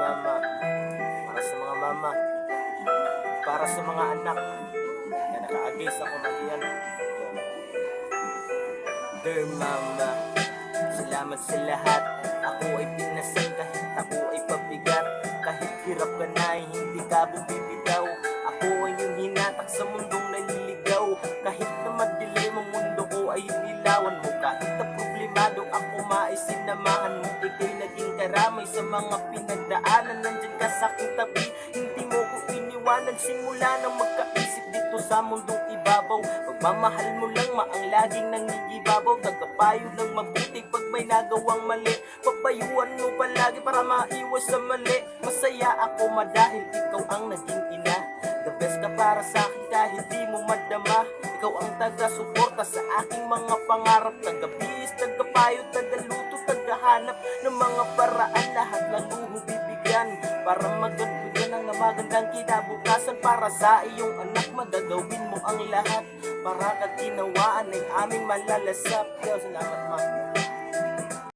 mama, para sa mga mama, para sa mga anak na naka-against ako mag-iyan. Dear mama, salamat sa lahat. Ako ay pinasan kahit ako ay pabigat. Kahit hirap ka na ay hindi ka bumibitaw. Ako ay yung hinatak sa mundong naliligaw. Kahit na madilim ang mundo ko ay yung ilawan mo. Kahit na problemado ako maisinamahan mo. Ika'y naging karamay sa mga pinagdaanan. Nandyan ka sa aking tabi, hindi mo ko iniwanan. Simula nang magkaisip dito sa mundong ibabaw. Pagmamahal mo lang maang laging nangigibabaw. Tagapayo ng mabuti pag may nagawang mali. Papayuan mo palagi para maiwas sa mali. Masaya ako dahil ikaw ang naging ina. The best ka para sa akin kahit di mo madama. Ikaw ang taga-suporta sa aking mga pangarap. Taga-bis, taga-payo, taga-luto, taga-hanap ng mga paraan. Lahat ng luho bibigyan para magandang ang magandang kinabukasan. Para sa iyong anak magagawin mo ang lahat. Para kaginawaan ay aming malalasap. Salamat ma.